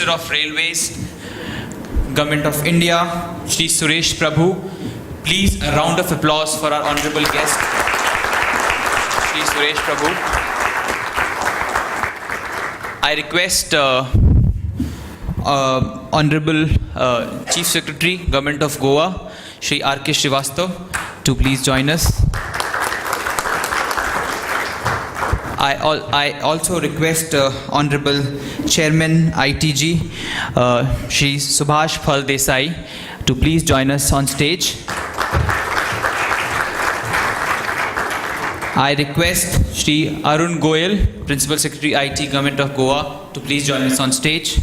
Minister of Railways, Government of India, Shri Suresh Prabhu. Please, a round of applause for our honorable guest, Shri Suresh Prabhu. I request Honorable Chief Secretary, Government of Goa, Shri R.K. Srivastav, to please join us. I also request Honorable Chairman ITG, Shri Subhash Phal Desai, to please join us on stage. I request Shri Arun Goyal, Principal Secretary IT, Government of Goa, to please join us on stage.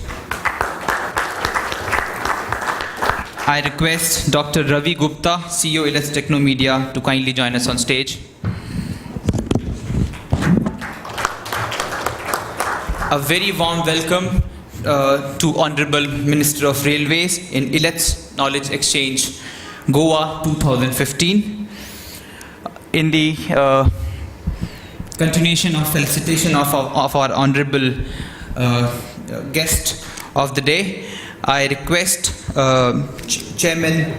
I request Dr. Ravi Gupta, CEO ILETS Techno Media, to kindly join us on stage. A very warm welcome to Honorable Minister of Railways in ILETS Knowledge Exchange, Goa 2015. In the continuation of felicitation of our Honorable guest of the day, I request Chairman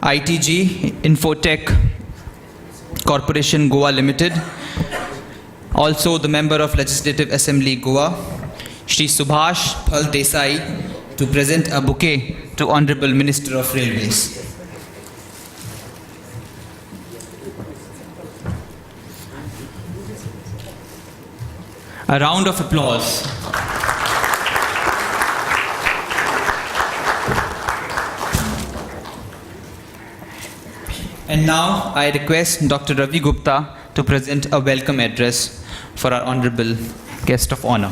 ITG Infotech Corporation Goa Limited, also the Member of Legislative Assembly Goa, Shri Subhash Phal Desai, to present a bouquet to Honorable Minister of Railways. A round of applause. And now I request Dr. Ravi Gupta to present a welcome address for our honorable guest of honor.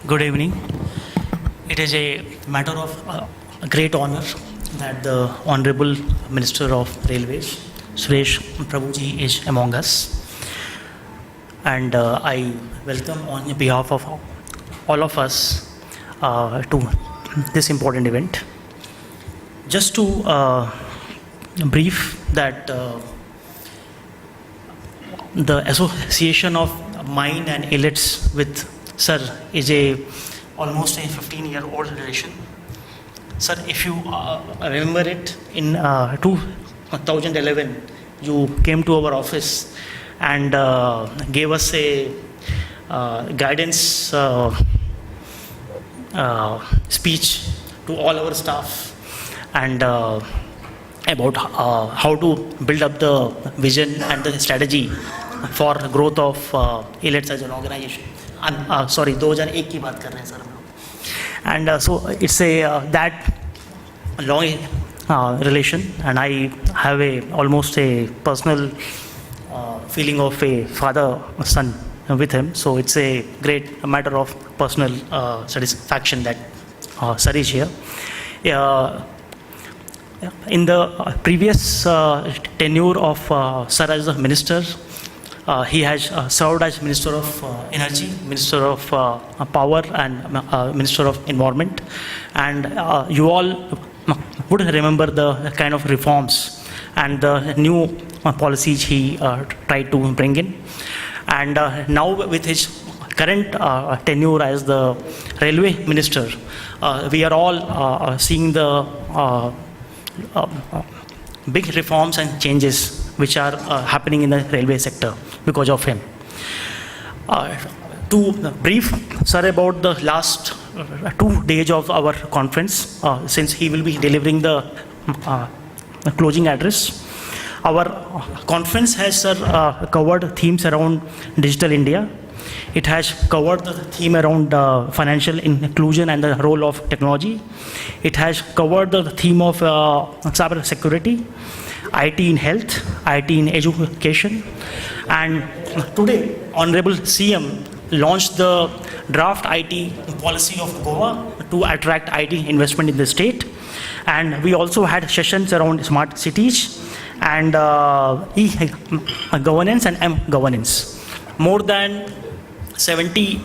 Good evening. It is a matter of great honor that the Honorable Minister of Railways, Suresh Prabhuji, is among us. And I welcome on behalf of all of us to this important event. Just to brief that the association of mine and ILETS with Sir is almost a 15-year-old relation. Sir, if you remember it, in 2011, you came to our office and gave us a guidance speech to all our staff and about how to build up the vision and the strategy for growth of ILETS as an organization. Sorry, 2001 की बात कर रहे हैं sir हम लोग. And so it's a that long relation, and I have almost a personal feeling of a father-son with him. So it's a great matter of personal satisfaction that Sir is here. In the previous tenure of Sir as a minister, he has served as Minister of Energy, Minister of Power, and Minister of Environment. And you all would remember the kind of reforms and the new policies he tried to bring in. And now with his current tenure as the Railway Minister, we are all seeing the big reforms and changes which are happening in the railway sector because of him. To brief Sir about the last 2 days of our conference, since he will be delivering the closing address. Our conference has, Sir, covered themes around digital India. It has covered the theme around financial inclusion and the role of technology. It has covered the theme of cyber security, IT in health, IT in education. And today, Honorable CM launched the draft IT policy of Goa to attract IT investment in the state. And we also had sessions around smart cities and e-governance and m-governance. More than 70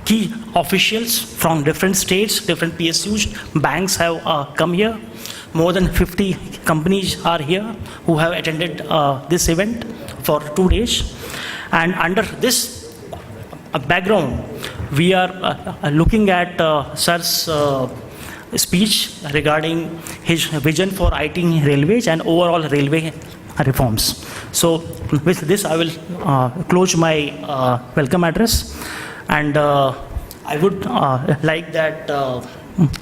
key officials from different states, different PSUs, banks have come here more than 50 companies are here who have attended this event for 2 days. And under this background, we are looking at Sir's speech regarding his vision for IT railways and overall railway reforms. So with this, I will close my welcome address, and I would like that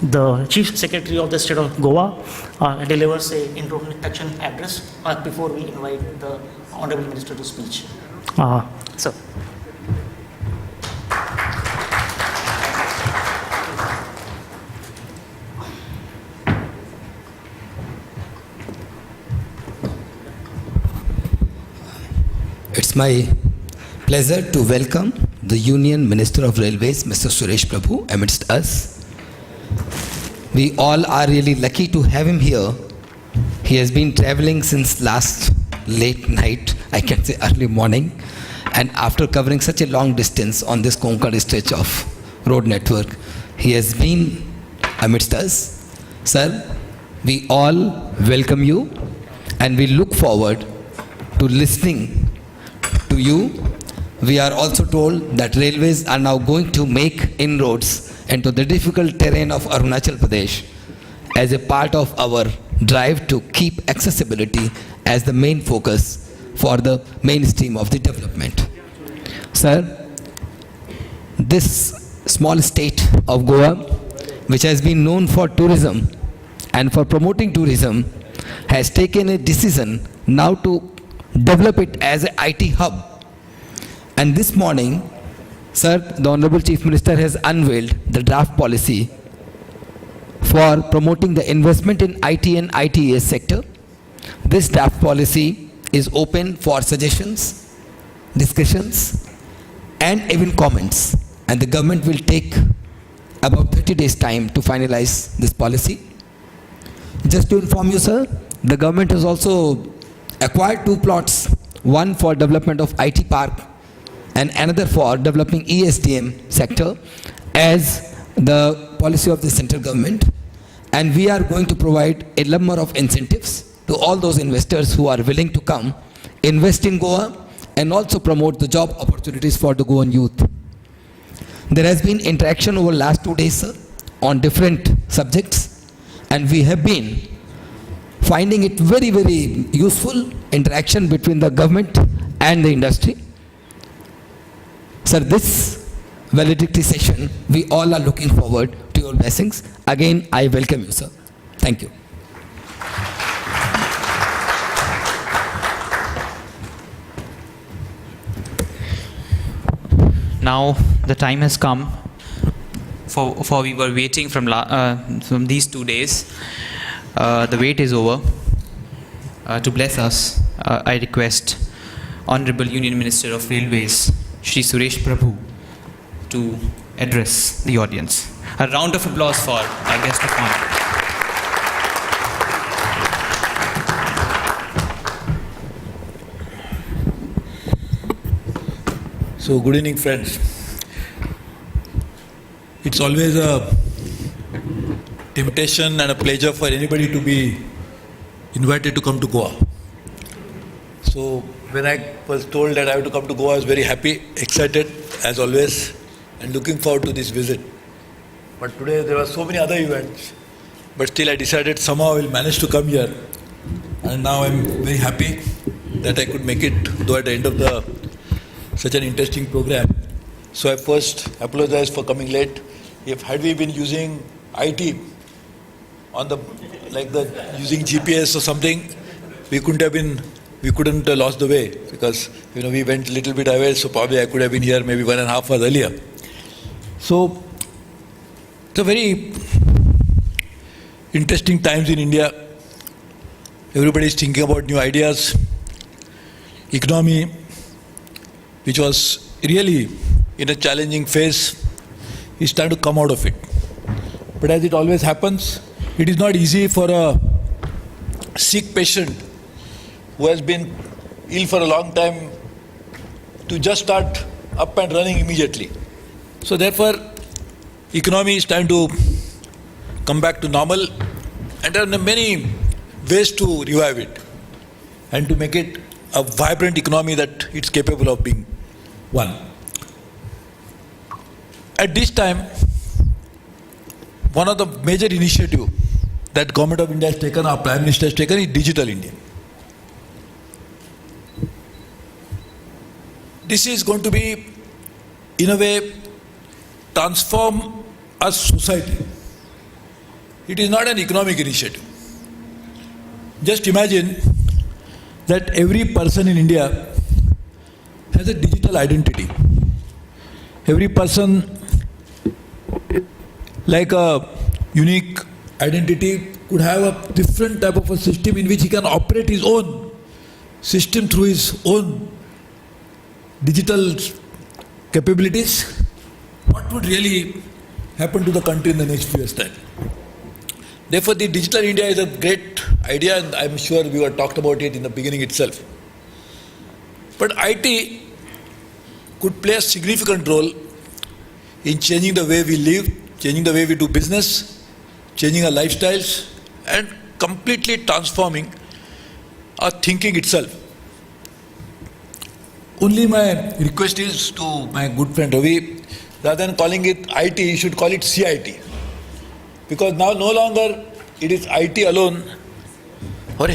the Chief Secretary of the State of Goa delivers an introduction address before we invite the Honorable Minister to speech. So. It's my pleasure to welcome the Union Minister of Railways, Mr. Suresh Prabhu, amidst us. We all are really lucky to have him here. He has been traveling since last late night, I can say early morning, and after covering such a long distance on this Konkan stretch of road network, he has been amidst us. Sir, we all welcome you, and we look forward to listening to you. We are also told that railways are now going to make inroads into the difficult terrain of Arunachal Pradesh as a part of our drive to keep accessibility as the main focus for the mainstream of the development. Sir, this small state of Goa, which has been known for tourism and for promoting tourism, has taken a decision now to develop it as an IT hub. And this morning, sir, the Honorable Chief Minister has unveiled the draft policy for promoting the investment in IT and ITES sector. This draft policy is open for suggestions, discussions, and even comments. And the government will take about 30 days' time to finalize this policy. Just to inform you, sir, the government has also acquired 2 plots, one for development of IT park and another for developing ESDM sector as the policy of the central government. And we are going to provide a number of incentives to all those investors who are willing to come, invest in Goa, and also promote the job opportunities for the Goan youth. There has been interaction over last 2 days, sir, on different subjects, and we have been finding it very, very useful interaction between the government and the industry. Sir, this valedictory session, we all are looking forward to your blessings. Again, I welcome you, sir. Thank you. Now the time has come for we were waiting from these 2 days. The wait is over. To bless us, I request Honorable Union Minister of Railways, Shri Suresh Prabhu, to address the audience. A round of applause for our guest of honor. So, good evening, friends. It's always a temptation and a pleasure for anybody to be invited to come to Goa. So, when I was told that I have to come to Goa, I was very happy, excited as always, and looking forward to this visit. But today there were so many other events, but still I decided somehow I will manage to come here. And now I'm very happy that I could make it, though at the end of such an interesting program. So I first apologize for coming late. If had we been using IT on using GPS or something, we couldn't have lost the way, because we went a little bit away, so probably I could have been here maybe 1.5 hours earlier. So it's a very interesting times in India. Everybody is thinking about new ideas. Economy, which was really in a challenging phase, is trying to come out of it. But as it always happens, it is not easy for a sick patient who has been ill for a long time to just start up and running immediately. So therefore, economy is trying to come back to normal, And there are many ways to revive it and to make it a vibrant economy that it's capable of being one. At this time, one of the major initiatives that Government of India has taken, our Prime Minister has taken, is Digital India. This is going to be, in a way, transform a society. It is not an economic initiative. Just imagine that every person in India has a digital identity. Every person, like a unique identity, could have a different type of a system in which he can operate his own system through his own digital capabilities. What would really happen to the country in the next few years' time? Therefore, the Digital India is a great idea, and I'm sure we were talked about it in the beginning itself. But IT could play a significant role in changing the way we live, changing the way we do business, changing our lifestyles, and completely transforming our thinking itself. Only my request is to my good friend Ravi, rather than calling it IT, you should call it CIT. Because now no longer it is IT alone. Hore.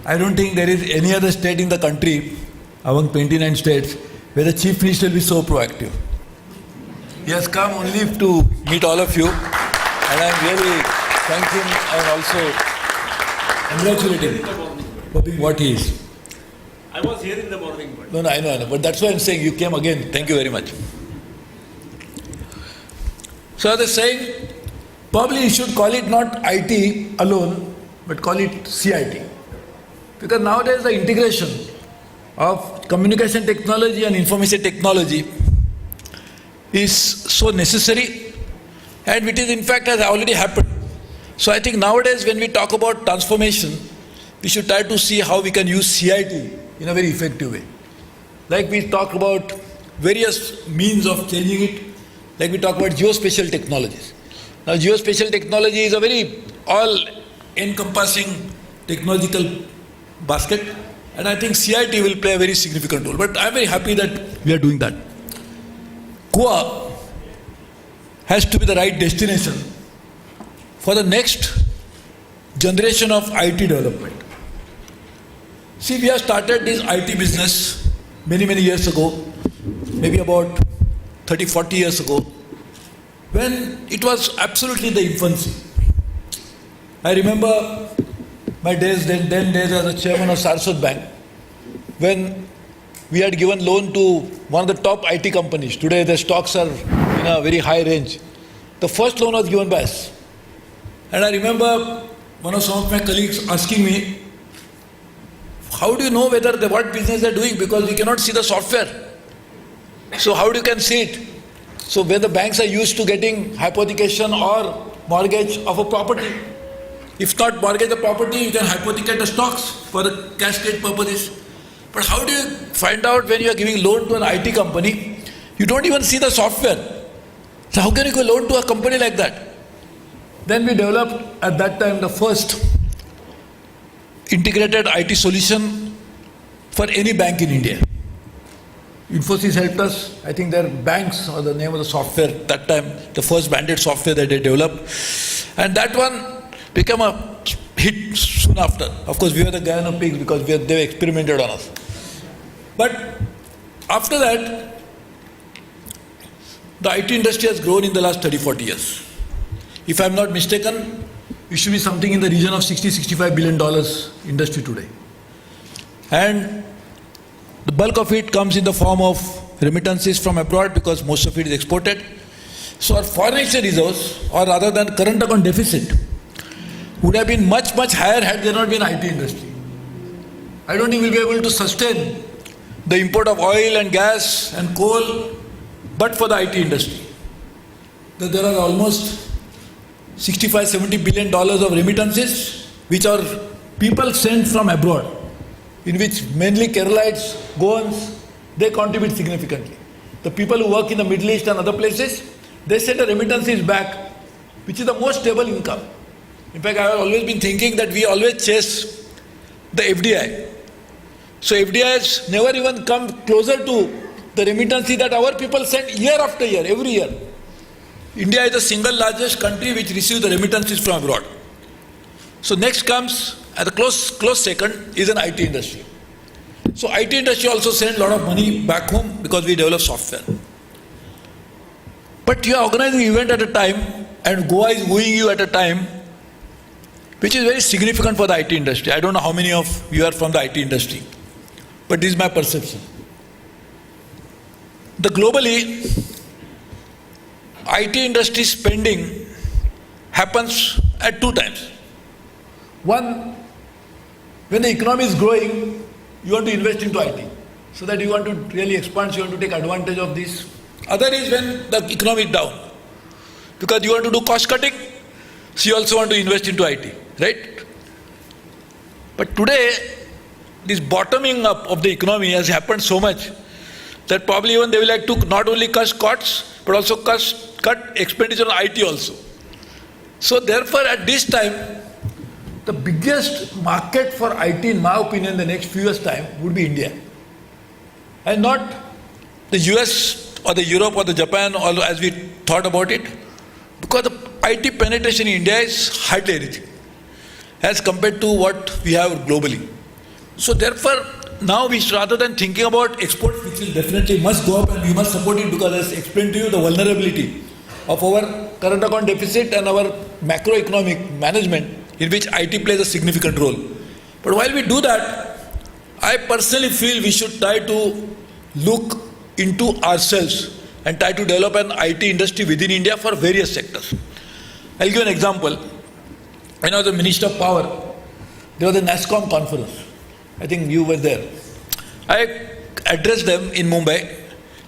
I don't think there is any other state in the country among 29 states where the Chief Minister will be so proactive. He has come only to meet all of you, and I am really thank him and also congratulate him for being what he is. I was here in the morning. But No, I know. But that's why I'm saying you came again. Thank you very much. So as I was saying, probably you should call it not IT alone, but call it CIT. Because nowadays the integration of communication technology and information technology is so necessary, and it is in fact has already happened. So I think nowadays when we talk about transformation, we should try to see how we can use CIT in a very effective way. Like we talk about various means of changing it, like we talk about geospatial technologies. Now geospatial technology is a very all-encompassing technological basket, and I think CIT will play a very significant role. But I'm very happy that we are doing that. Goa has to be the right destination for the next generation of IT development. See, we have started this IT business many years ago, maybe about 30-40 years ago, when it was absolutely the infancy. I remember my days, then days as a chairman of Saraswat Bank, when we had given loan to one of the top IT companies. Today the stocks are in a very high range. The first loan was given by us. And I remember some of my colleagues asking me, how do you know what business they are doing? Because we cannot see the software. So how do you can see it? So when the banks are used to getting hypothecation or mortgage of a property, if not mortgage the property, you can hypothecate the stocks for the cash trade purposes. But how do you find out when you are giving loan to an IT company, you don't even see the software? So how can you give loan to a company like that? Then we developed at that time the first integrated IT solution for any bank in India. Infosys helped us. I think their banks or the name of the software that time, the first branded software that they developed. And that one became a hit soon after. Of course, we were the guinea pigs because they experimented on us. But after that, the IT industry has grown in the last 30-40 years. If I'm not mistaken, it should be something in the region of $60-65 billion industry today. And the bulk of it comes in the form of remittances from abroad because most of it is exported. So our foreign exchange reserves, or rather than current account deficit, would have been much higher had there not been IT industry. I don't think we'll be able to sustain the import of oil and gas and coal, but for the IT industry. There are almost $65-70 billion of remittances which our people sent from abroad, in which mainly Keralites, Goans, they contribute significantly. The people who work in the Middle East and other places, they send the remittances back, which is the most stable income. In fact, I have always been thinking that we always chase the FDI. So FDI has never even come closer to the remittances that our people send year after year, every year. India is the single largest country which receives the remittances from abroad. So next comes, at a close second, is an IT industry. So IT industry also sends a lot of money back home because we develop software. But you are organizing an event at a time, and Goa is wooing you at a time which is very significant for the IT industry. I don't know how many of you are from the IT industry, but this is my perception. The globally, IT industry spending happens at two times. One, when the economy is growing, you want to invest into IT, so that you want to really expand, so you want to take advantage of this. Other is when the economy is down, because you want to do cost cutting, so you also want to invest into IT, right? But today, this bottoming up of the economy has happened so much that probably even they will like to not only cut costs, but also cut expenditure on IT also. So therefore, at this time, the biggest market for IT, in my opinion, in the next few years' time would be India. And not the US or the Europe or the Japan, although as we thought about it, because the IT penetration in India is hardly anything as compared to what we have globally. So therefore, now we, rather than thinking about exports, which will definitely must go up and we must support it, because as I explained to you, the vulnerability of our current account deficit and our macroeconomic management, in which IT plays a significant role. But while we do that, I personally feel we should try to look into ourselves and try to develop an IT industry within India for various sectors. I'll give an example. When I was the Minister of Power, there was a NASSCOM conference. I think you were there. I addressed them in Mumbai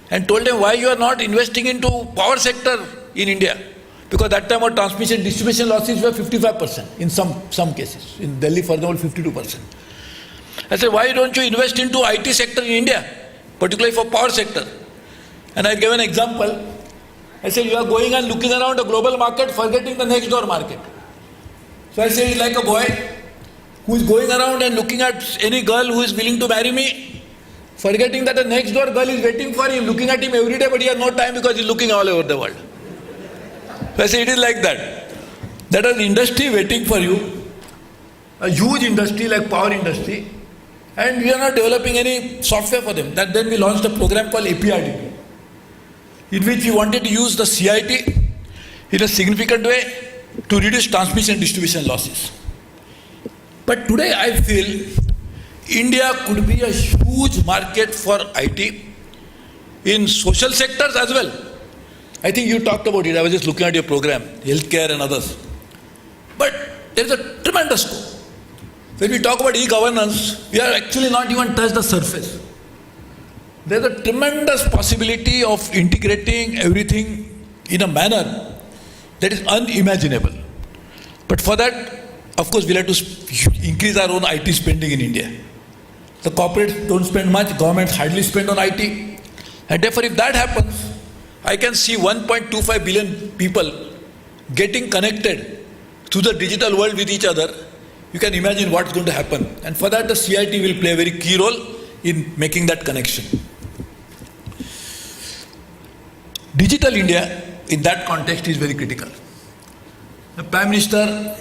and told them why you are not investing into power sector in India. Because that time our transmission distribution losses were 55% in some cases. In Delhi, for example, 52%. I said, why don't you invest into IT sector in India, particularly for power sector? And I gave an example. I said, you are going and looking around the global market, forgetting the next door market. So I said, it's like a boy who is going around and looking at any girl who is willing to marry me, forgetting that the next door girl is waiting for him, looking at him every day, but he has no time because he is looking all over the world. So I say it is like that. That is industry waiting for you, a huge industry like power industry, and we are not developing any software for them. That then we launched a program called APRDP, in which we wanted to use the CIT in a significant way to reduce transmission and distribution losses. But today I feel India could be a huge market for IT in social sectors as well. I think you talked about it. I was just looking at your program, healthcare and others. But there is a tremendous scope. When we talk about e-governance, we are actually not even touched the surface. There is a tremendous possibility of integrating everything in a manner that is unimaginable. But for that, of course, we'll have to increase our own IT spending in India. The corporates don't spend much, governments hardly spend on IT. And therefore, if that happens, I can see 1.25 billion people getting connected to the digital world with each other. You can imagine what's going to happen. And for that, the CIT will play a very key role in making that connection. Digital India, in that context, is very critical. The Prime Minister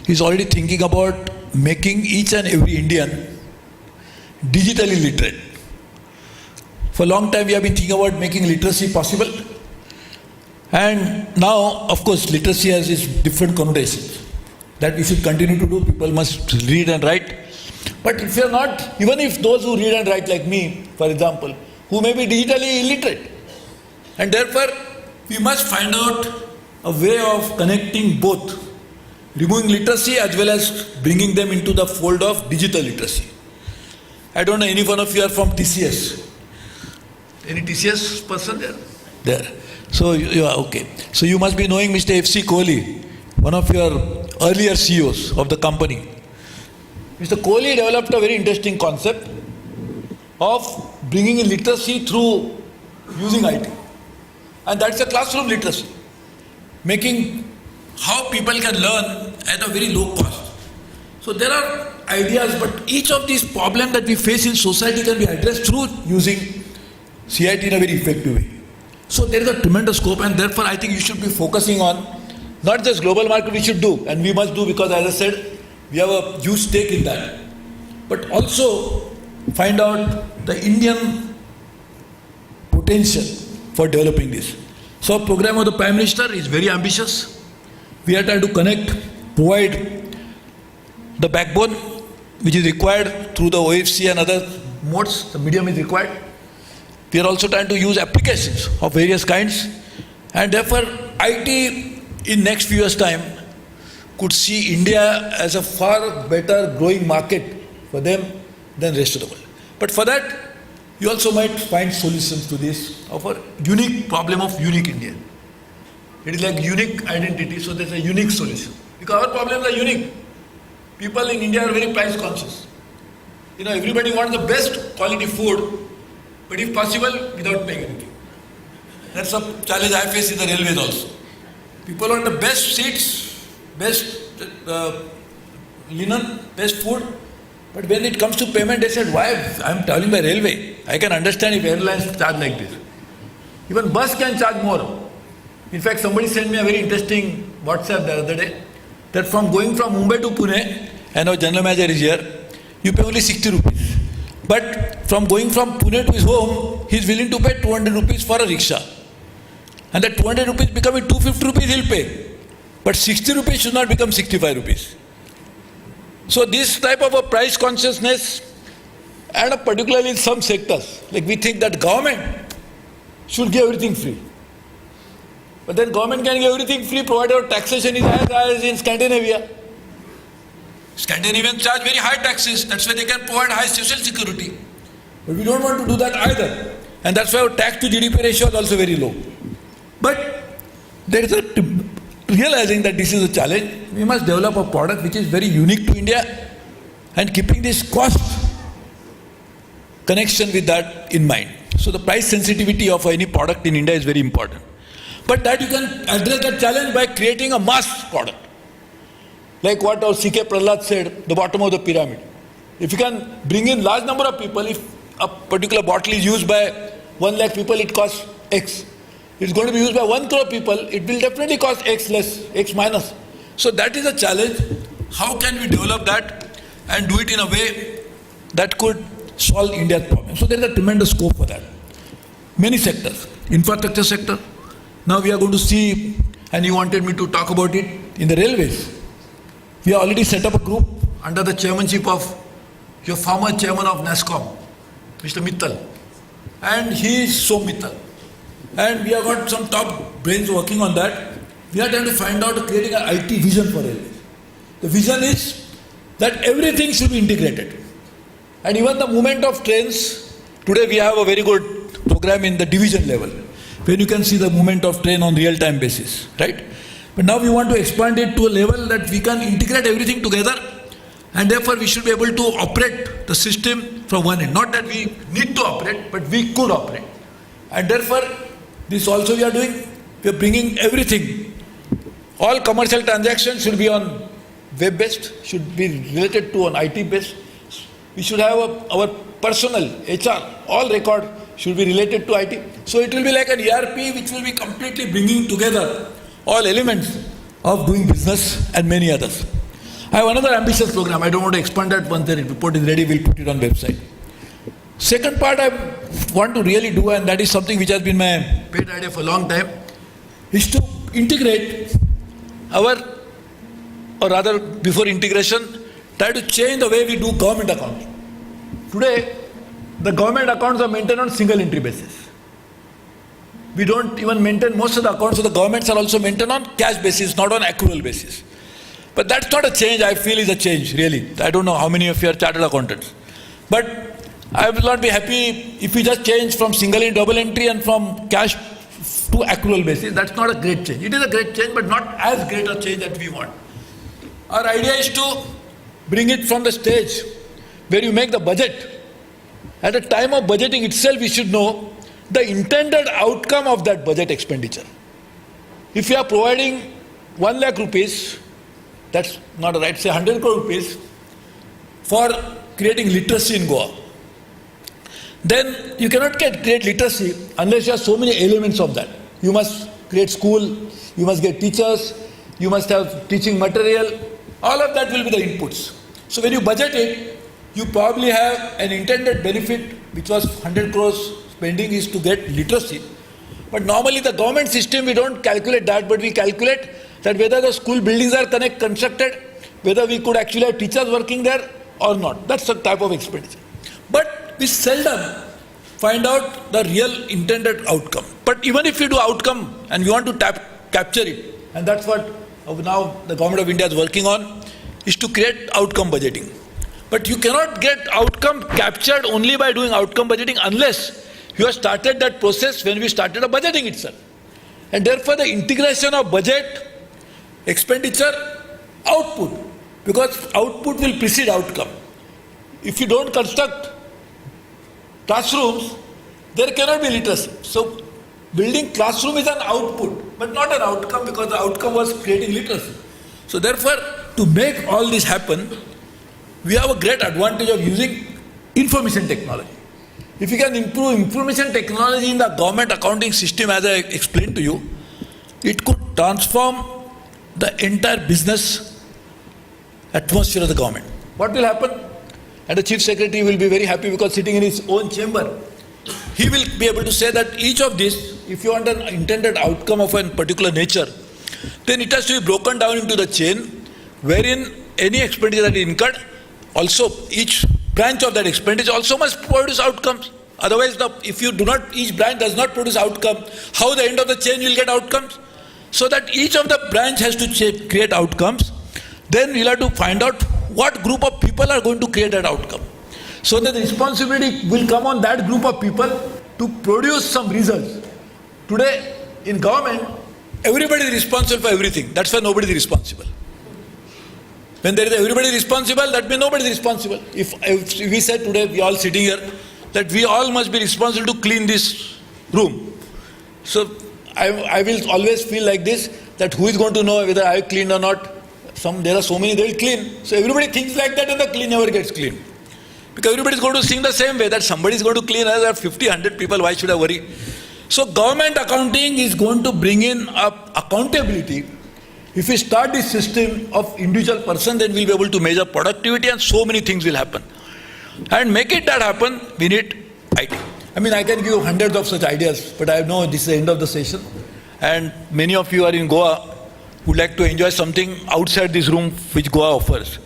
is already thinking about making each and every Indian digitally literate. For a long time we have been thinking about making literacy possible, and now of course literacy has its different connotations that we should continue to do. People must read and write, but if you are not, even if those who read and write like me, for example, who may be digitally illiterate, and therefore we must find out a way of connecting both, removing literacy as well as bringing them into the fold of digital literacy. I don't know any one of you are from TCS. Any TCS person there? There. So you are okay. So you must be knowing Mr. F.C. Kohli, one of your earlier CEOs of the company. Mr. Kohli developed a very interesting concept of bringing in literacy through using IT. And that's a classroom literacy. Making how people can learn at a very low cost. So there are ideas, but each of these problems that we face in society can be addressed through using CIT in a very effective way. So there is a tremendous scope, and therefore I think you should be focusing on not just global market we should do, and we must do because as I said, we have a huge stake in that. But also find out the Indian potential for developing this. So our program of the Prime Minister is very ambitious. We are trying to connect, provide the backbone which is required through the OFC and other modes, the medium is required. We are also trying to use applications of various kinds, and therefore IT in next few years' time could see India as a far better growing market for them than rest of the world. But for that, you also might find solutions to this of a unique problem of unique India. It is like unique identity, so there's a unique solution. Because our problems are unique. People in India are very price conscious. Everybody wants the best quality food, but if possible, without paying anything. That's a challenge I face in the railways also. People want the best seats, best linen, best food, but when it comes to payment, they said, why? I'm traveling by railway. I can understand if airlines charge like this. Even bus can charge more. In fact, somebody sent me a very interesting WhatsApp the other day, that going from Mumbai to Pune, and our general manager is here, you pay only 60 rupees. But going from Pune to his home, he is willing to pay 200 rupees for a rickshaw. And that 200 rupees becoming 250 rupees he'll pay. But 60 rupees should not become 65 rupees. So this type of a price consciousness, and particularly in some sectors, like we think that government should give everything free. But then government can give everything free provided taxation is as high as in Scandinavia. Scandinavians charge very high taxes, that's why they can provide high social security. But we don't want to do that either. And that's why our tax to GDP ratio is also very low. But there is a realizing that this is a challenge, we must develop a product which is very unique to India and keeping this cost connection with that in mind. So the price sensitivity of any product in India is very important. But that you can address that challenge by creating a mass product. Like what our C.K. Prahlad said, the bottom of the pyramid. If you can bring in large number of people, if a particular bottle is used by 1 lakh people, it costs X. It's going to be used by 1 crore people, it will definitely cost X less, X minus. So that is a challenge. How can we develop that and do it in a way that could solve India's problem? So there is a tremendous scope for that. Many sectors, infrastructure sector. Now we are going to see, and you wanted me to talk about it, in the railways. We have already set up a group under the chairmanship of your former chairman of NASSCOM, Mr. Mittal. And he is so Mittal. And we have got some top brains working on that. We are trying to find out creating an IT vision for railways. The vision is that everything should be integrated. And even the movement of trains, today we have a very good program in the division level, where you can see the movement of train on real-time basis, right? But now we want to expand it to a level that we can integrate everything together, and therefore we should be able to operate the system from one end. Not that we need to operate, but we could operate. And therefore, this also we are doing. We are bringing everything. All commercial transactions should be on web-based, should be related to an IT-based. We should have our personal, HR, all record should be related to IT. So it will be like an ERP which will be completely bringing together all elements of doing business and many others. I have another ambitious program. I don't want to expand that. Once the report is ready, we'll put it on website. Second part I want to really do, and that is something which has been my pet idea for a long time, is to integrate or rather before integration, try to change the way we do government accounts. Today, the government accounts are maintained on single entry basis. We don't even maintain most of the accounts of the governments are also maintained on cash basis, not on accrual basis. But that's not a change, I feel is a change, really. I don't know how many of you are chartered accountants. But I will not be happy if we just change from single and double entry and from cash to accrual basis. That's not a great change. It is a great change, but not as great a change that we want. Our idea is to bring it from the stage where you make the budget. At the time of budgeting itself, we should know the intended outcome of that budget expenditure. If you are providing 1 lakh rupees, that's not right, say 100 crore rupees, for creating literacy in Goa, then you cannot create literacy unless you have so many elements of that. You must create school, you must get teachers, you must have teaching material, all of that will be the inputs. So when you budget it, you probably have an intended benefit, which was 100 crores spending is to get literacy. But normally the government system, we don't calculate that, but we calculate that whether the school buildings are constructed, whether we could actually have teachers working there or not. That's the type of expenditure. But we seldom find out the real intended outcome. But even if you do outcome and you want to capture it, and that's what now the government of India is working on, is to create outcome budgeting. But you cannot get outcome captured only by doing outcome budgeting unless you have started that process when we started the budgeting itself. And therefore the integration of budget, expenditure, output, because output will precede outcome. If you don't construct classrooms, there cannot be literacy. So building classroom is an output, but not an outcome, because the outcome was creating literacy. So therefore, to make all this happen, we have a great advantage of using information technology. If you can improve information technology in the government accounting system, as I explained to you, it could transform the entire business atmosphere of the government. What will happen? And the Chief Secretary will be very happy, because sitting in his own chamber, he will be able to say that each of these, if you want an intended outcome of a particular nature, then it has to be broken down into the chain, wherein any expenditure that is incurred, also each branch of that expenditure also must produce outcomes. Otherwise, if you do not, each branch does not produce outcome, how the end of the chain will get outcomes? So that each of the branch has to create outcomes. Then we'll have to find out what group of people are going to create that outcome. So that the responsibility will come on that group of people to produce some results. Today, in government, everybody is responsible for everything. That's why nobody is responsible. When there is everybody responsible, that means nobody is responsible. If we said today, we all sitting here, that we all must be responsible to clean this room. So I will always feel like this, that who is going to know whether I have cleaned or not? There are so many, they will clean. So everybody thinks like that, and the clean never gets cleaned. Because everybody is going to think the same way, that somebody is going to clean, there are 50, 100 people, why should I worry? So government accounting is going to bring in accountability. If we start this system of individual person, then we'll be able to measure productivity, and so many things will happen. And make it that happen, we need IT. I mean, I can give you hundreds of such ideas, but I know this is the end of the session. And many of you are in Goa, would like to enjoy something outside this room which Goa offers.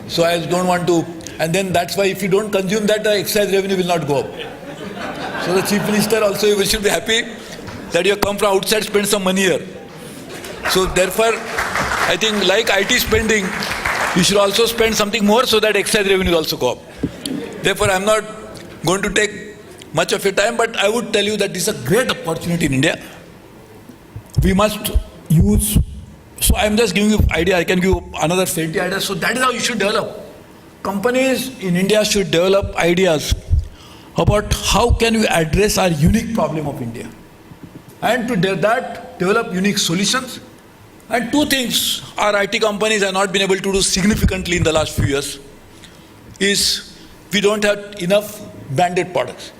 So I don't want to, and then that's why if you don't consume that, the excise revenue will not go up. So the Chief Minister also, you should be happy that you have come from outside, spend some money here. So therefore, I think like IT spending, you should also spend something more so that excise revenue also go up. Therefore, I'm not going to take much of your time, but I would tell you that this is a great opportunity in India. We must use, so I'm just giving you an idea, I can give you another 20 ideas. So that is how you should develop. Companies in India should develop ideas about how can we address our unique problem of India. And to that, develop unique solutions. And two things our IT companies have not been able to do significantly in the last few years is we don't have enough branded products.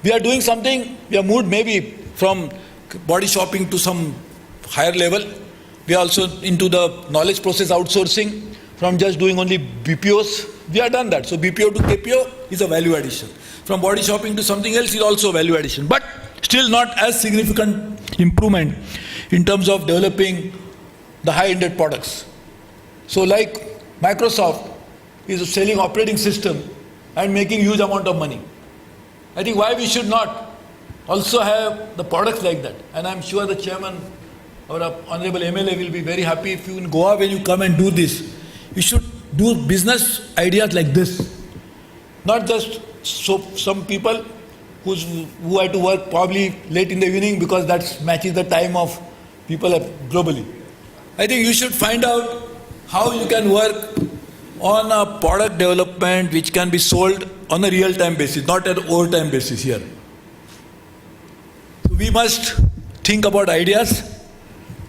We are doing something, we have moved maybe from body shopping to some higher level. We are also into the knowledge process outsourcing, from just doing only BPOs. We have done that. So BPO to KPO is a value addition. From body shopping to something else is also a value addition. But still not as significant improvement in terms of developing the high-ended products. So like Microsoft is selling operating system and making huge amount of money. I think why we should not also have the products like that. And I'm sure the chairman, our honorable MLA, will be very happy if you in Goa, when you come and do this, you should do business ideas like this. Not just some people who had to work probably late in the evening because that matches the time of people globally. I think you should find out how you can work on a product development which can be sold on a real-time basis, not at overtime basis here. So we must think about ideas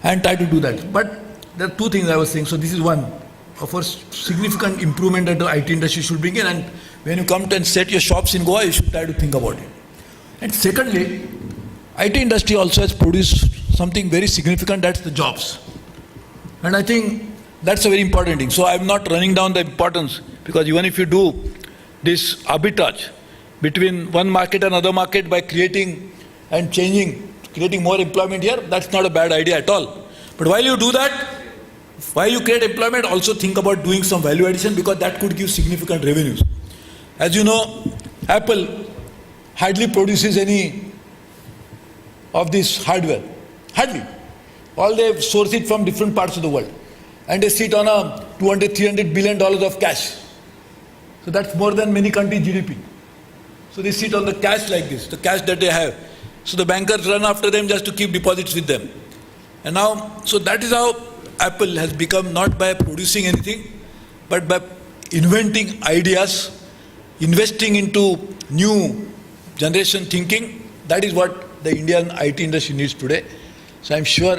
and try to do that. But there are two things I was saying. So this is one of a significant improvement that the IT industry should bring in. And when you come to and set your shops in Goa, you should try to think about it. And secondly, IT industry also has produced something very significant, that's the jobs. And I think that's a very important thing. So I'm not running down the importance, because even if you do this arbitrage between one market and another market by creating and changing, creating more employment here, that's not a bad idea at all. But while you do that, while you create employment, also think about doing some value addition, because that could give significant revenues. As you know, Apple hardly produces any of this hardware. Hardly. All they source it from different parts of the world. And they sit on a $200, $300 billion of cash. So that's more than many countries' GDP. So they sit on the cash like this, the cash that they have. So the bankers run after them just to keep deposits with them. And now, so that is how Apple has become, not by producing anything, but by inventing ideas, investing into new generation thinking. That is what the Indian IT industry needs today. So I'm sure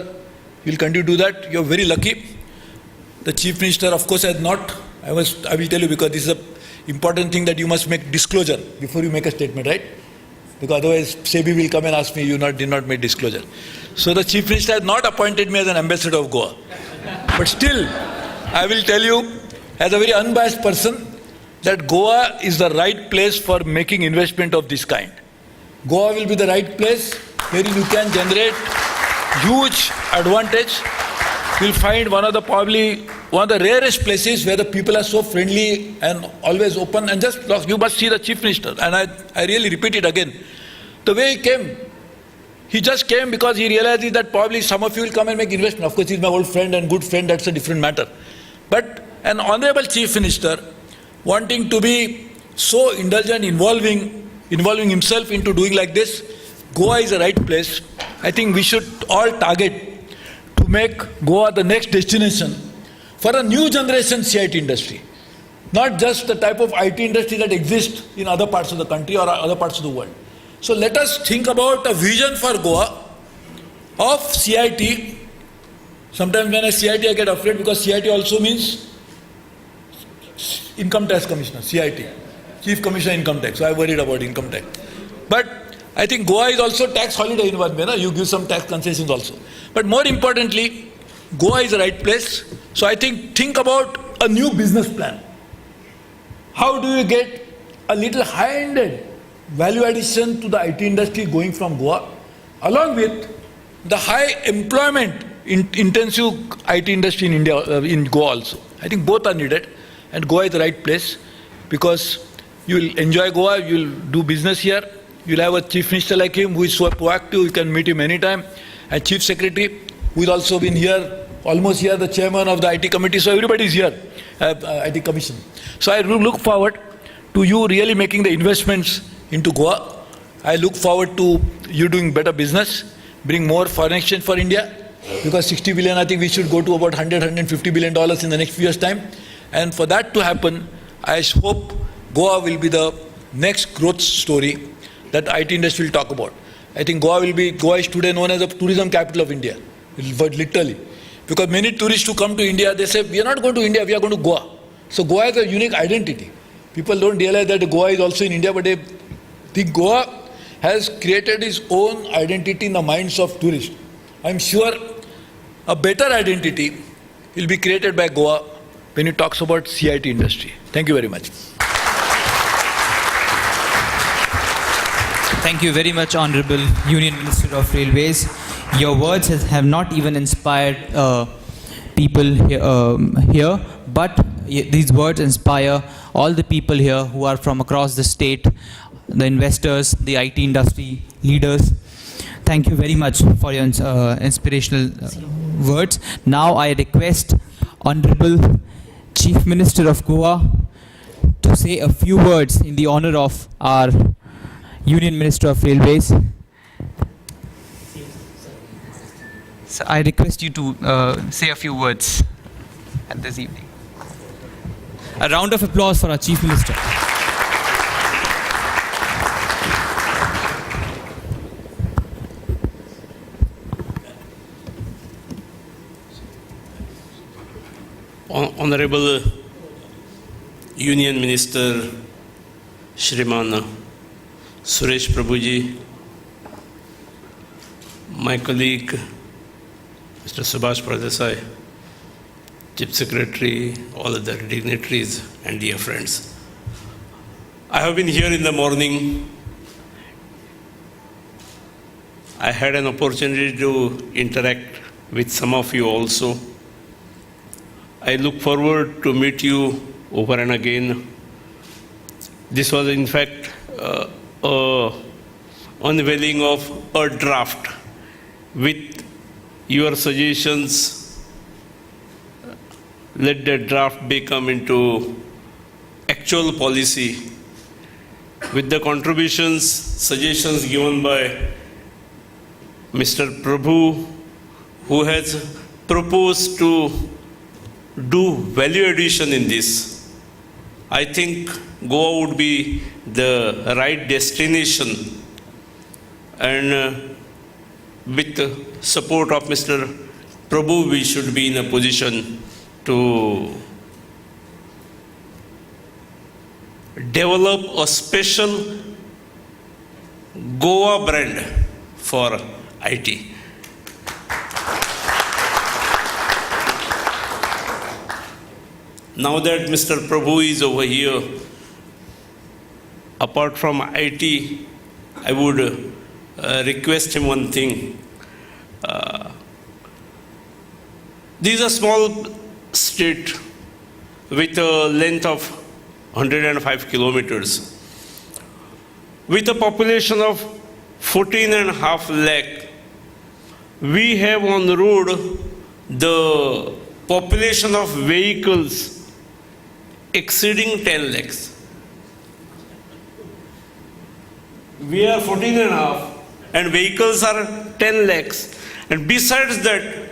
you'll continue to do that. You're very lucky. The Chief Minister, of course, has not. I will tell you, because this is an important thing that you must make disclosure before you make a statement, right? Because otherwise SEBI will come and ask me, you did not make disclosure. So the Chief Minister has not appointed me as an ambassador of Goa. But still, I will tell you, as a very unbiased person, that Goa is the right place for making investment of this kind. Goa will be the right place where you can generate huge advantage. You'll find probably one of the rarest places where the people are so friendly and always open. And just, you must see the Chief Minister. And I really repeat it again. The way he came, he just came because he realized that probably some of you will come and make investment. Of course, he's my old friend and good friend, that's a different matter. But an honorable Chief Minister wanting to be so indulgent, involving himself into doing like this, Goa is the right place. I think we should all target to make Goa the next destination for a new generation CIT industry. Not just the type of IT industry that exists in other parts of the country or other parts of the world. So let us think about a vision for Goa of CIT. Sometimes when I CIT, I get afraid, because CIT also means Income Tax Commissioner, CIT, Chief Commissioner Income Tax. So I worried about income tax. But I think Goa is also tax holiday in one way. You give some tax concessions also. But more importantly, Goa is the right place. So I think about a new business plan. How do you get a little high-ended value addition to the IT industry going from Goa, along with the high employment intensive IT industry in India, in Goa also. I think both are needed, and Goa is the right place, because you will enjoy Goa, you will do business here, you will have a Chief Minister like him who is so proactive, you can meet him anytime, and Chief Secretary who has also been here, almost here, the chairman of the IT committee, so everybody is here, IT commission. So I look forward to you really making the investments into Goa. I look forward to you doing better business, bring more foreign exchange for India, because 60 billion, I think we should go to about $150 billion in the next few years' time. And for that to happen, I hope Goa will be the next growth story that IT industry will talk about. I think Goa is today known as the tourism capital of India, literally. Because many tourists who come to India, they say, we are not going to India, we are going to Goa. So Goa is a unique identity. People don't realize that Goa is also in India, but they think Goa has created its own identity in the minds of tourists. I'm sure a better identity will be created by Goa when it talks about CIT industry. Thank you very much. Thank you very much, Honorable Union Minister of Railways. Your words have not even inspired people here, but these words inspire all the people here who are from across the state, the investors, the IT industry leaders. Thank you very much for your inspirational words. Now I request Honorable Chief Minister of Goa to say a few words in the honor of our Union Minister of Railways. So I request you to say a few words at this evening. A round of applause for our Chief Minister. Honorable Union Minister Shriman Suresh Prabhuji, my colleague Mr. Subhash Pradesai, Chief Secretary, all other dignitaries and dear friends. I have been here in the morning. I had an opportunity to interact with some of you also. I look forward to meet you over and again. This was in fact unveiling of a draft with your suggestions. Let that draft become into actual policy with the contributions, suggestions given by Mr. Prabhu, who has proposed to do value addition in this. I think Goa would be the right destination, and with the support of Mr. Prabhu, we should be in a position to develop a special Goa brand for IT. Now that Mr. Prabhu is over here, apart from IT, I would request him one thing. This is a small state with a length of 105 kilometers. With a population of 14.5 lakh, we have on the road the population of vehicles exceeding 10 lakhs. We are 14.5 and vehicles are 10 lakhs. And besides that,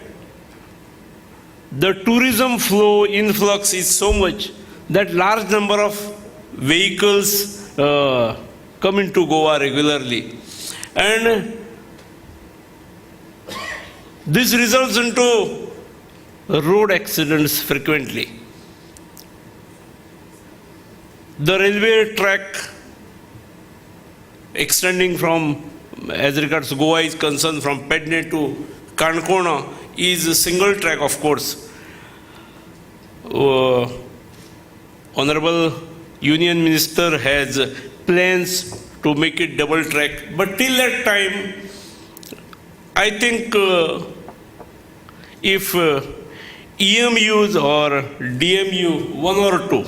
the tourism flow influx is so much that large number of vehicles come into Goa regularly. And this results into road accidents frequently. The railway track extending from, as regards Goa is concerned, from Pedne to Kankona is a single track, of course. Honorable Union Minister has plans to make it double track, but till that time, I think if EMUs or DMU 1 or 2,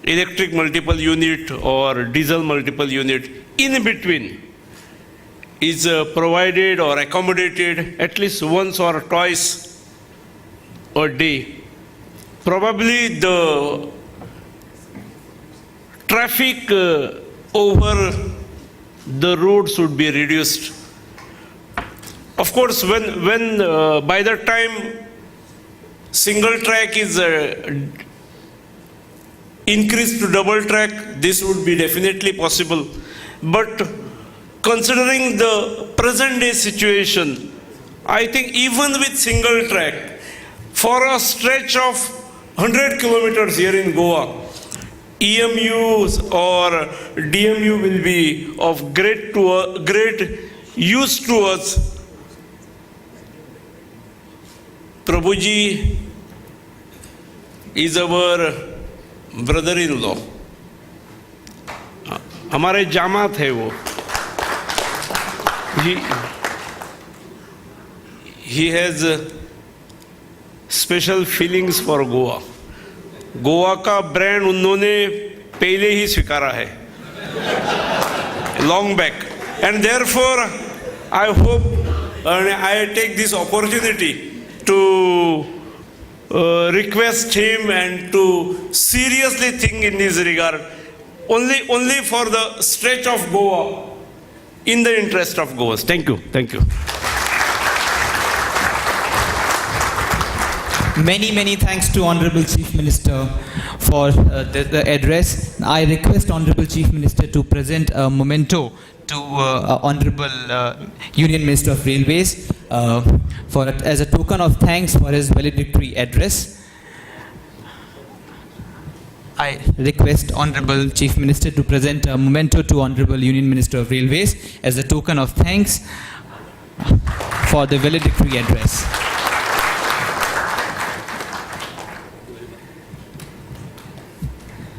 electric multiple unit or diesel multiple unit, in between is provided or accommodated at least once or twice a day, probably the traffic over the roads would be reduced. Of course, when by the time single track is increased to double track, this would be definitely possible. But considering the present day situation, I think even with single track, for a stretch of 100 kilometers here in Goa, EMUs or DMU will be of great use to us. Prabhuji is our brother-in-law. हमारे जामात है वो. He has special feelings for Goa. Goa का brand उन्होंने पहले ही स्वीकारा है, long back, and therefore I hope and I take this opportunity to request him and to seriously think in this regard, only for the stretch of Goa, in the interest of Goa. Thank you. Thank you. Many thanks to Honorable Chief Minister for the address. I request Honorable Chief Minister to present a memento to Honorable Union Minister of Railways as a token of thanks for his valedictory address. I request Honorable Chief Minister to present a memento to Honorable Union Minister of Railways as a token of thanks for the valedictory address.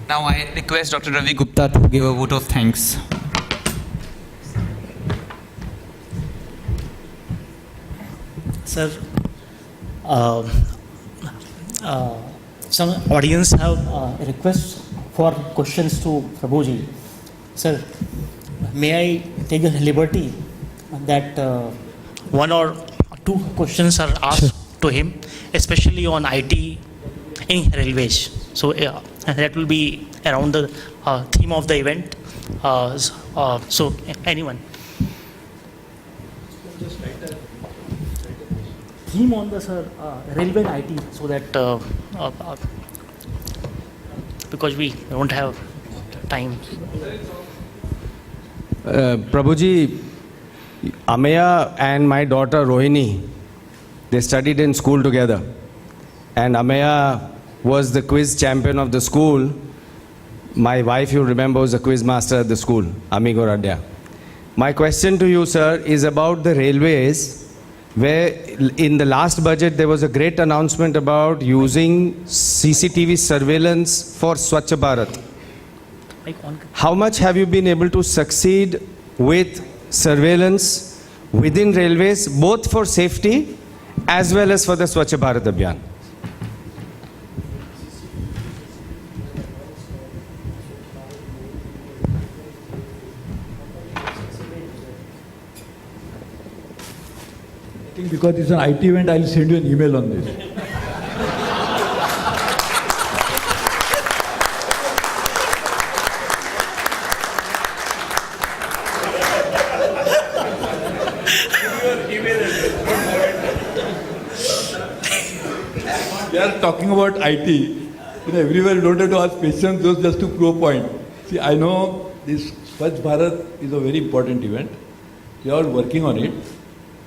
Now I request Dr. Ravi Gupta to give a vote of thanks. Sir, some audience have requests for questions to Prabhuji. Sir, may I take the liberty that one or two questions are asked to him, especially on IT in railways. So that will be around the theme of the event. So anyone? Theme on the railway and IT, so that because we don't have time. Prabhuji, Ameya and my daughter Rohini, they studied in school together. And Ameya was the quiz champion of the school. My wife, you remember, was a quiz master at the school, Amigo Radya. My question to you, sir, is about the railways, where in the last budget there was a great announcement about using CCTV surveillance for Swachh Bharat. How much have you been able to succeed with surveillance within railways, both for safety as well as for the Swachh Bharat Abhiyan? I think because it's an IT event, I'll send you an email on this. We are talking about IT. Everywhere you don't have to ask questions just to prove a point. See, I know this Swachh Bharat is a very important event. We are all working on it.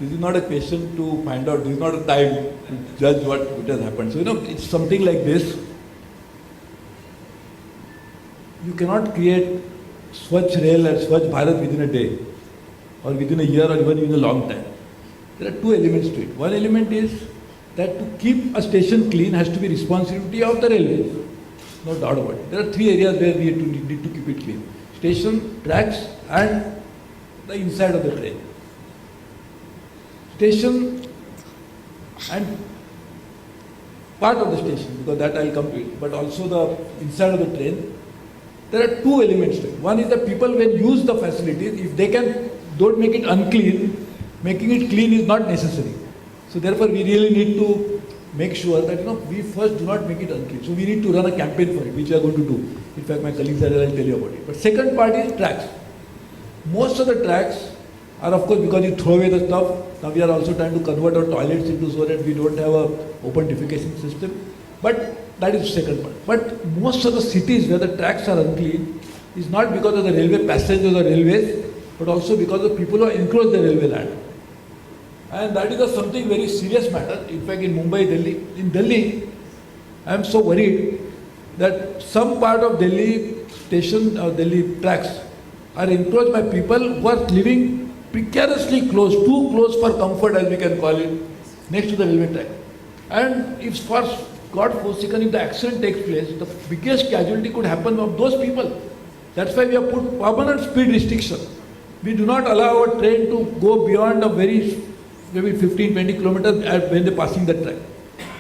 This is not a question to find out. This is not a time to judge what has happened. So, it's something like this. You cannot create Swachh Rail and Swachh Bharat within a day, or within a year, or even in a long time. There are two elements to it. One element is that to keep a station clean has to be responsibility of the railway. No doubt about it. There are three areas where we need to keep it clean. Station, tracks, and the inside of the train. Station and part of the station, because that I'll come to it, but also the inside of the train. There are two elements to it. One is that people, when use the facilities, if they don't make it unclean, making it clean is not necessary. So therefore, we really need to make sure that we first do not make it unclean. So we need to run a campaign for it, which we are going to do. In fact, my colleagues are there, I'll tell you about it. But second part is tracks. Most of the tracks are, of course, because you throw away the stuff. Now we are also trying to convert our toilets into so that we don't have a open defecation system. But that is the second part. But most of the cities where the tracks are unclean is not because of the railway passengers or railways, but also because of people who encroach the railway land. And that is something very serious matter. In fact, in Mumbai, Delhi, in Delhi, I am so worried that some part of Delhi station or Delhi tracks are encroached by people who are living precariously close, too close for comfort, as we can call it, next to the railway track. And if for God forsaken, if the accident takes place, the biggest casualty could happen of those people. That's why we have put permanent speed restriction. We do not allow our train to go beyond a maybe 15-20 kilometers when they're passing the track.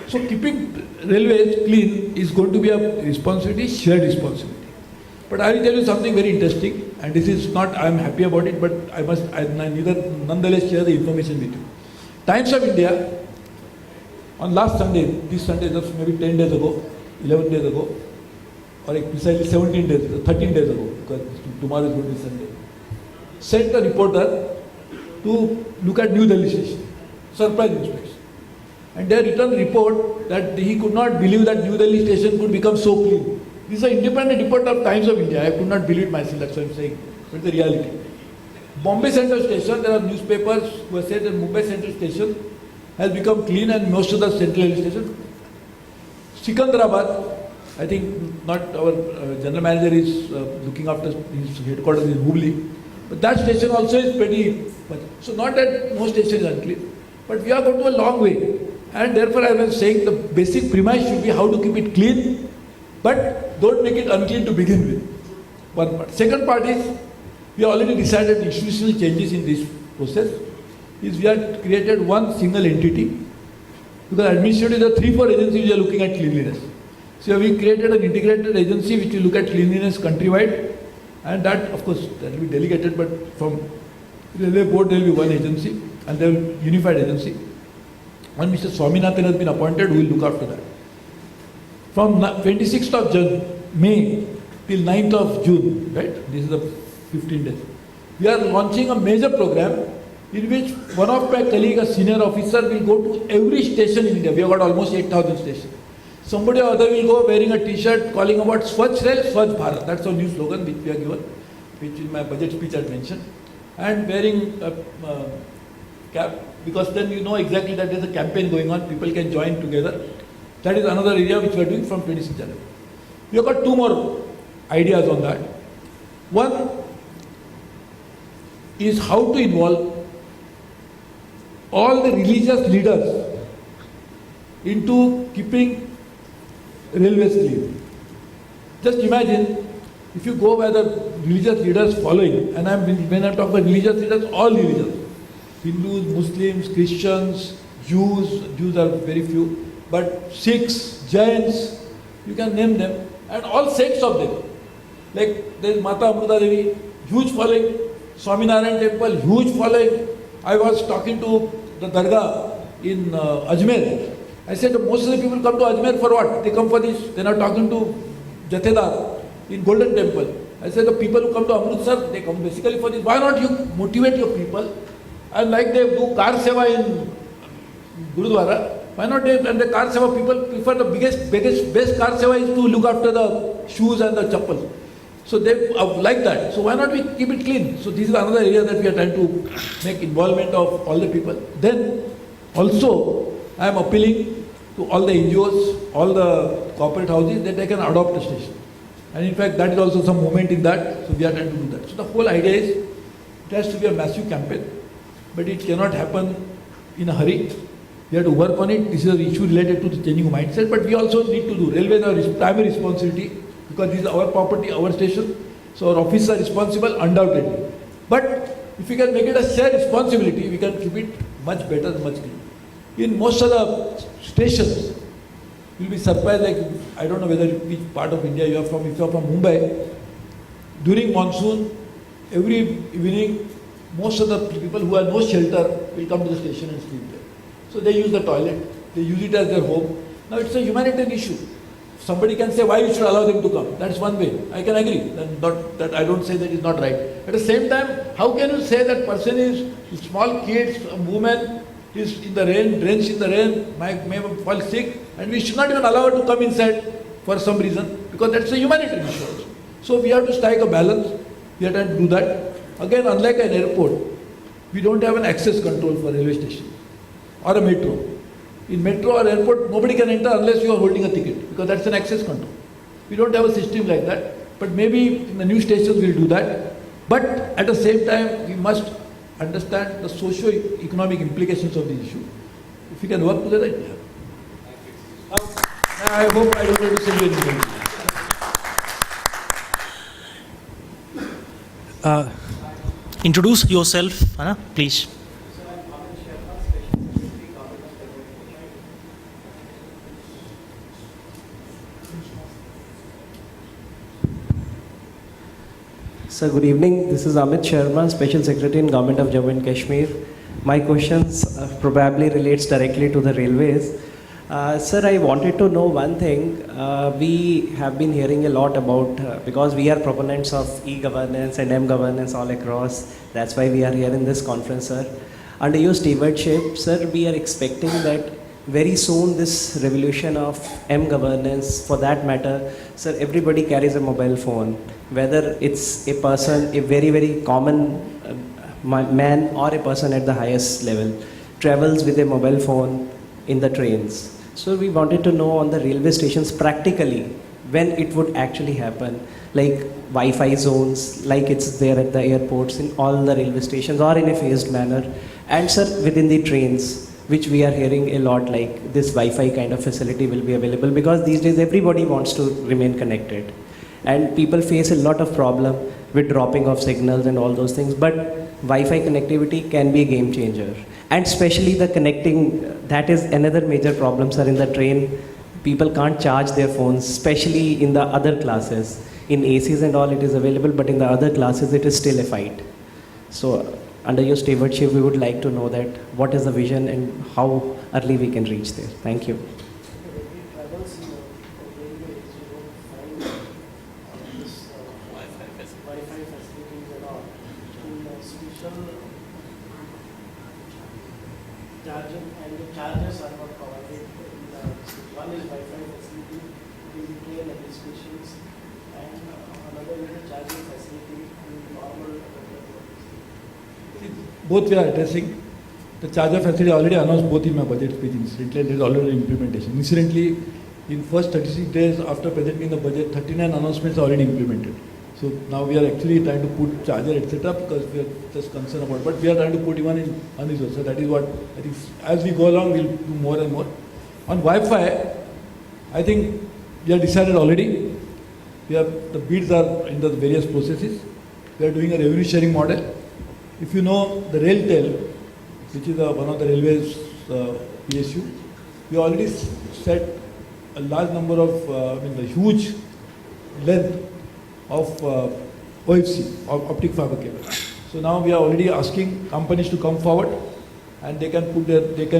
So keeping railways clean is going to be a responsibility, shared responsibility. But I will tell you something very interesting, and this is not, I am happy about it, but I nonetheless share the information with you. Times of India, on last Sunday, this Sunday, just maybe 10 days ago, 11 days ago, or precisely 17 days ago, 13 days ago, because tomorrow is going to be Sunday, sent a reporter to look at New Delhi station, surprise inspection. And their return report that he could not believe that New Delhi station could become so clean. This is an independent report of Times of India. I could not believe it myself, that's what I'm saying. But it's the reality. Bombay Central Station, there are newspapers who have said that Mumbai Central Station has become clean and most of the central railway stations. Sikandrabad, I think not our general manager is looking after his headquarters in Hubli, but that station also is pretty much. So not that no station is unclean, but we are going to a long way. And therefore I was saying the basic premise should be how to keep it clean, but don't make it unclean to begin with. One part. Second part is, we have already decided institutional changes in this process. Is we have created one single entity, because administratively there are 3-4 agencies which are looking at cleanliness. So we created an integrated agency which will look at cleanliness countrywide, and that of course that will be delegated, but from railway board there will be one agency and there will be unified agency. And Mr. Swaminathan has been appointed who will look after that. From 26th of May till 9th of June, right? This is the 15 days. We are launching a major program in which one of my colleague, a senior officer, will go to every station in India. We have got almost 8,000 stations. Somebody or other will go wearing a t-shirt calling about Swachh Rail, Swachh Bharat. That's our new slogan which we are given, which in my budget speech I had mentioned. And wearing a cap, because then you know exactly that there is a campaign going on, people can join together. That is another area which we are doing from 26th January. We have got 2 more ideas on that. One is how to involve all the religious leaders into keeping railways clean. Just imagine if you go by the religious leaders following, and when I talk about religious leaders, all religions, Hindus, Muslims, Christians, Jews are very few, but Sikhs, Jains, you can name them, and all sects of them. Like there is Mata Amruta Devi, huge following, Swaminarayan temple, huge following. I was talking to the Dargah in Ajmer. I said most of the people come to Ajmer for what? They come for this. They are talking to Jathedar in Golden Temple. I said the people who come to Amritsar, they come basically for this. Why not you motivate your people? And like they do car seva in Gurudwara, why not they, and the car seva people prefer the best car seva is to look after the shoes and the chappals. So they like that. So why not we keep it clean? So this is another area that we are trying to make involvement of all the people. Then also I am appealing to all the NGOs, all the corporate houses that they can adopt a station. And in fact that is also some movement in that. So we are trying to do that. So the whole idea is it has to be a massive campaign, but it cannot happen in a hurry. We have to work on it. This is an issue related to the changing mindset, but we also need to do. Railways are primary responsibility because this is our property, our station. So our officers are responsible, undoubtedly. But if we can make it a shared responsibility, we can keep it much better and much cleaner. In most of the stations, you'll be surprised, like, I don't know whether which part of India you are from. If you are from Mumbai, during monsoon, every evening, most of the people who have no shelter will come to the station and sleep there. So they use the toilet, they use it as their home. Now it's a humanitarian issue. Somebody can say why you should allow them to come. That's one way. I can agree. That I don't say that is not right. At the same time, how can you say that person is small kids, a woman is in the rain, drenched in the rain, may fall sick, and we should not even allow her to come inside for some reason, because that's a humanitarian issue also. So we have to strike a balance. We are trying to do that. Again, unlike an airport, we don't have an access control for railway station or a metro. In metro or airport, nobody can enter unless you are holding a ticket, because that's an access control. We don't have a system like that, but maybe in the new stations we'll do that. But at the same time, we must understand the socio-economic implications of this issue. If we can work together, it will happen. I hope I don't have to say anything. Introduce yourself, Anna, please. Sir, good evening. This is Amit Sharma, Special Secretary in Government of Jammu and Kashmir. My questions probably relates directly to the railways. Sir, I wanted to know one thing. We have been hearing a lot about, because we are proponents of e-governance and m-governance all across. That's why we are here in this conference, sir. Under your stewardship, sir, we are expecting that very soon this revolution of M-governance, for that matter, sir, everybody carries a mobile phone, whether it's a person, a very, very common man or a person at the highest level, travels with a mobile phone in the trains. So we wanted to know on the railway stations practically when it would actually happen, like Wi-Fi zones, like it's there at the airports, in all the railway stations, or in a phased manner. And sir, within the trains, which we are hearing a lot, like this Wi-Fi kind of facility will be available, because these days everybody wants to remain connected. And people face a lot of problem with dropping of signals and all those things, but Wi-Fi connectivity can be a game changer. And especially the connecting, that is another major problem, sir, in the train. People can't charge their phones, especially in the other classes. In ACs and all it is available, but in the other classes it is still a fight. So under your stewardship, we would like to know that what is the vision and how early we can reach there. Thank you. Charging and the chargers are not provided. One is Wi-Fi facility in the train and the stations, and another is the charging facility in normal. Both we are addressing. The charger facility already announced both in my budget speech. Incidentally, there is already implementation. Incidentally, in first 36 days after presenting the budget, 39 announcements are already implemented. So now we are actually trying to put charger, etc., because we are just concerned about it. But we are trying to put even in unused. So that is what I think. As we go along, we'll do more and more. On Wi-Fi, I think we have decided already. We have the bids are in the various processes. We are doing a revenue sharing model. If you know the RailTel, which is one of the railways PSU, we already set a large number of, the huge length of OFC, optic fiber cable. So now we are already asking companies to come forward, and they can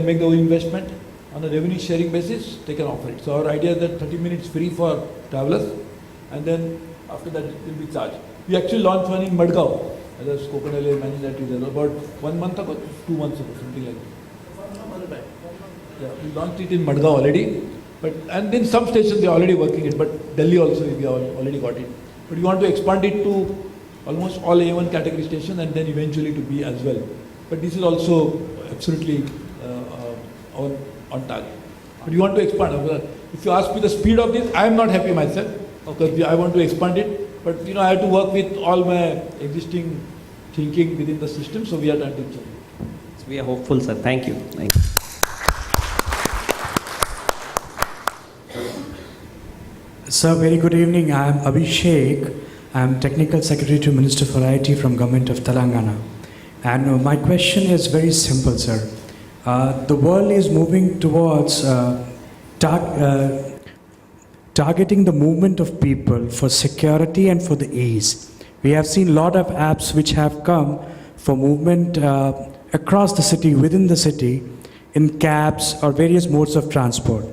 make their own investment on a revenue sharing basis. They can offer it. So our idea is that 30 minutes free for travelers, and then after that it will be charged. We actually launched one in Madgaon. As a Kokan Railway manager, about 1 month ago, 2 months ago, something like that. Yeah, we launched it in Madgaon already, and then some stations they are already working it, but Delhi also we have already got it. But we want to expand it to almost all A1 category stations, and then eventually to B as well. But this is also absolutely on target. But we want to expand. If you ask me the speed of this, I am not happy myself, because I want to expand it. But I have to work with all my existing thinking within the system, so we are trying to change. So we are hopeful, sir. Thank you. Thank you. Sir, very good evening. I am Abhishek. I am Technical Secretary to Minister for IT from Government of Telangana. And my question is very simple, sir. The world is moving towards targeting the movement of people for security and for the ease. We have seen a lot of apps which have come for movement across the city, within the city, in cabs or various modes of transport.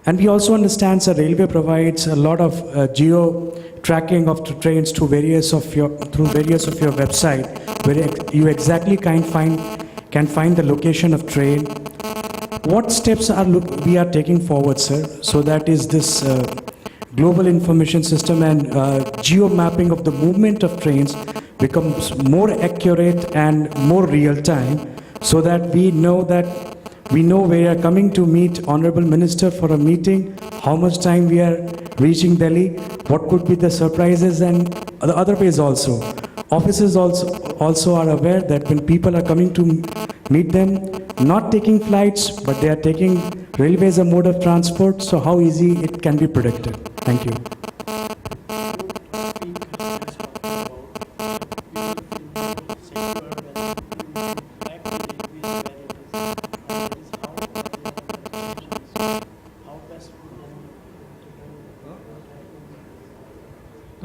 And we also understand that railway provides a lot of geo tracking of the trains through various of your website, where you exactly can find the location of train. What steps we are taking forward, sir, so that is this global information system and geo mapping of the movement of trains becomes more accurate and more real time, so that we know we are coming to meet Honorable Minister for a meeting, how much time we are reaching Delhi, what could be the surprises, and the other ways also. Officers also are aware that when people are coming to meet them, not taking flights, but they are taking railway as a mode of transport, so how easy it can be predicted. Thank you.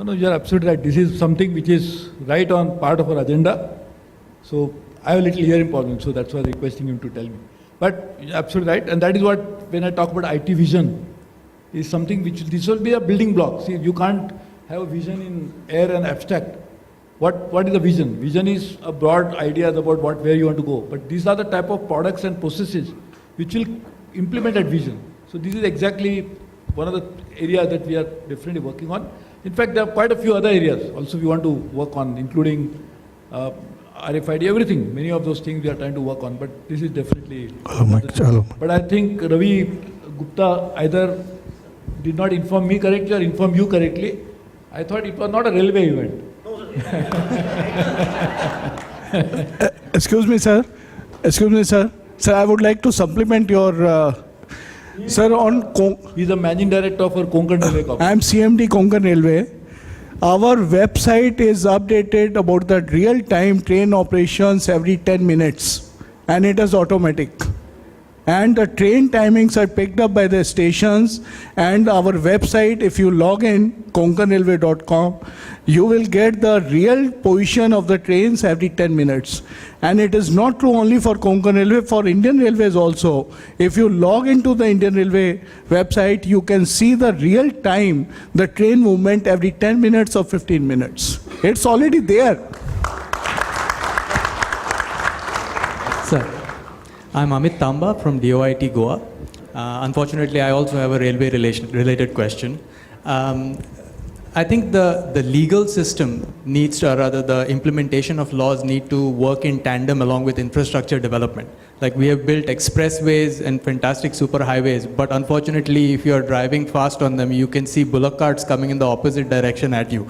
No, you are absolutely right. This is something which is right on part of our agenda. So I have a little hearing problem, so that's why I'm requesting him to tell me. But you're absolutely right, and that is what, when I talk about IT vision, is something which, this will be a building block. See, you can't have a vision in air and abstract. What is the vision? Vision is a broad idea about where you want to go. But these are the type of products and processes which will implement that vision. So this is exactly one of the areas that we are definitely working on. In fact, there are quite a few other areas also we want to work on, including RFID, everything. Many of those things we are trying to work on, but this is definitely. But I think Ravi Gupta either did not inform me correctly or inform you correctly. I thought it was not a railway event. Excuse me, sir. Excuse me, sir. Sir, I would like to supplement your. Sir, on. He is the managing director for Konkan Railway Corporation. I am CMD Konkan Railway. Our website is updated about the real-time train operations every 10 minutes, and it is automatic. And the train timings are picked up by the stations, and our website, if you log in, konkanrailway.com, you will get the real position of the trains every 10 minutes. And it is not true only for Konkan Railway, for Indian Railways also. If you log into the Indian Railway website, you can see the real time, the train movement every 10 minutes or 15 minutes. It's already there. Sir, I'm Amit Tamba from DOIT Goa. Unfortunately, I also have a railway related question. I think the legal system needs to, or rather the implementation of laws need to work in tandem along with infrastructure development. Like we have built expressways and fantastic superhighways, but unfortunately if you are driving fast on them, you can see bullock carts coming in the opposite direction at you.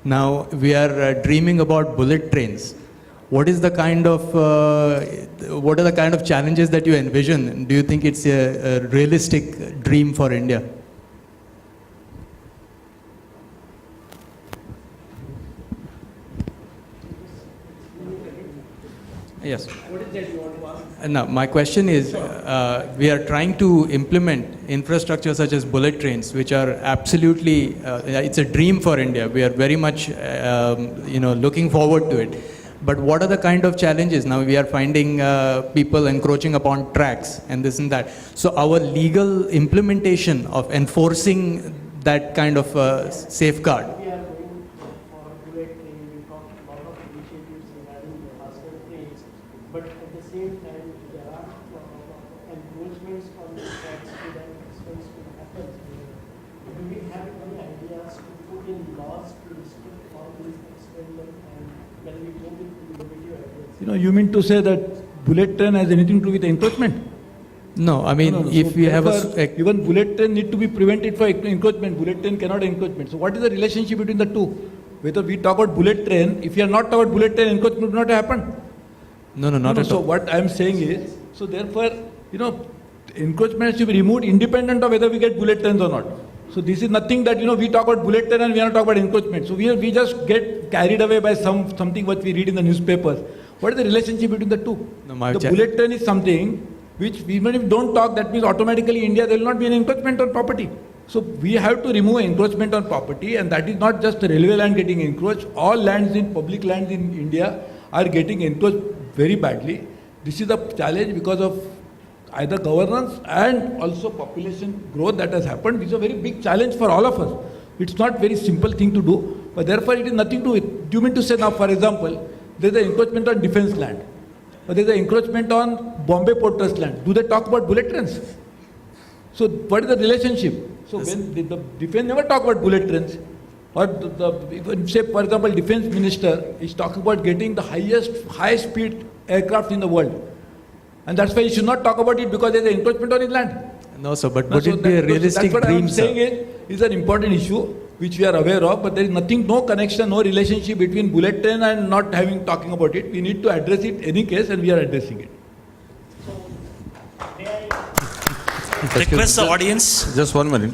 Now we are dreaming about bullet trains. What are the kind of challenges that you envision? Do you think it's a realistic dream for India? Yes. What is that you want to ask? Now, my question is, we are trying to implement infrastructure such as bullet trains, which are absolutely, it's a dream for India. We are very much, looking forward to it. But what are the kind of challenges? Now we are finding people encroaching upon tracks and this and that. So our legal implementation of enforcing that kind of safeguard. We are going for bullet train, we talk a lot of initiatives regarding the faster trains, but at the same time there are encroachments on the tracks to that expense to happen. Do we have any ideas to put in laws to restrict all these experiments and when we go with innovative ideas? You mean to say that bullet train has anything to do with encroachment? No, I mean, No. if So we have even bullet train need to be prevented for encroachment. Bullet train cannot encroachment. So what is the relationship between the two? Whether we talk about bullet train, if we are not talking about bullet train, encroachment would not happen. No, not at So all. what I am saying is, so therefore, encroachment should be removed independent of whether we get bullet trains or not. So this is nothing that, we talk about bullet train and we are not talking about encroachment. So we just get carried away by something what we read in the newspapers. What is the relationship between the two? No, my The bullet train is something which even if don't talk, that means automatically India there will not be an encroachment on property. So we have to remove encroachment on property, and that is not just the railway land getting encroached. All lands in public lands in India are getting encroached very badly. This is a challenge because of either governance and also population growth that has happened. This is a very big challenge for all of us. It's not very simple thing to do, but therefore it is nothing to do with. Do you mean to say now, for example, there is an encroachment on defense land, or there is an encroachment on Bombay Port Trust land? Do they talk about bullet trains? So what is the relationship? So when the defense never talk about bullet trains, or even say for example defense minister is talking about getting the high speed aircraft in the world, and that's why he should not talk about it because there is an encroachment on his land. No, sir, but would it be a realistic that's what dream, I'm saying is an important issue which we are aware of, but there is nothing, no connection, no relationship between bullet train and not talking about it. We need to address it in any case, and we are addressing it. Request the audience. Just 1 minute.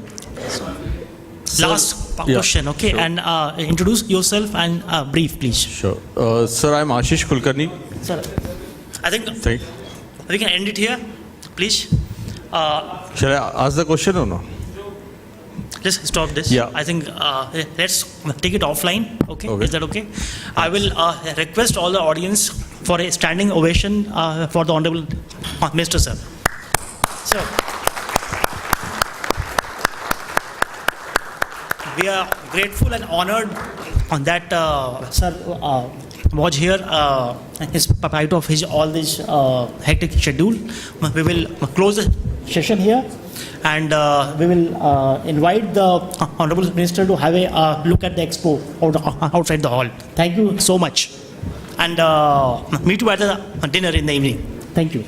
Last yeah, question, okay? sure. And introduce yourself and brief, please. Sure. Sir, I'm Ashish Kulkarni. Sir, I think Thank. we can end it here, please. Shall I ask the question or no? Just stop this. Yeah. I think let's take it offline. Okay? Okay. Is that okay? I will request all the audience for a standing ovation for the Honorable Mr. Sir. Sir, we are grateful and honored that Sir was here in spite of his all this hectic schedule. We will close the session here, and we will invite the Honorable Minister to have a look at the expo outside the hall. Thank you so much, and meet you at the dinner in the evening. Thank you.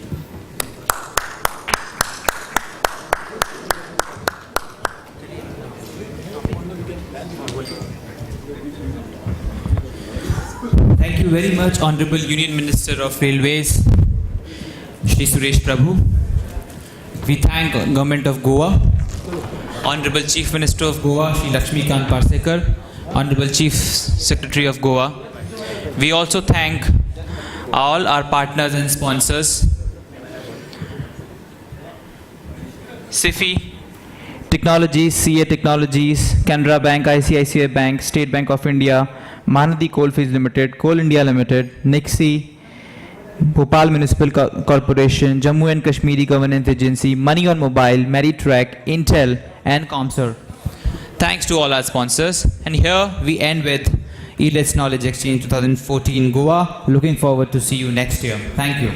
Thank you very much, Honorable Union Minister of Railways, Shri Suresh Prabhu. We thank Government of Goa, Honorable Chief Minister of Goa, Shri Lakshmikant Parsekar, Honorable Chief Secretary of Goa. We also thank all our partners and sponsors, SIFI Technologies, CA Technologies, Canara Bank, ICICI Bank, State Bank of India, Mahanadi Coalfields Limited, Coal India Limited, Nixie, Bhopal Municipal Corporation, Jammu and Kashmiri Governance Agency, Money on Mobile, Meritrack, Intel and Comsor. Thanks to all our sponsors. And here we end with ELITS Knowledge Exchange 2014 Goa. Looking forward to see you next year. Thank you.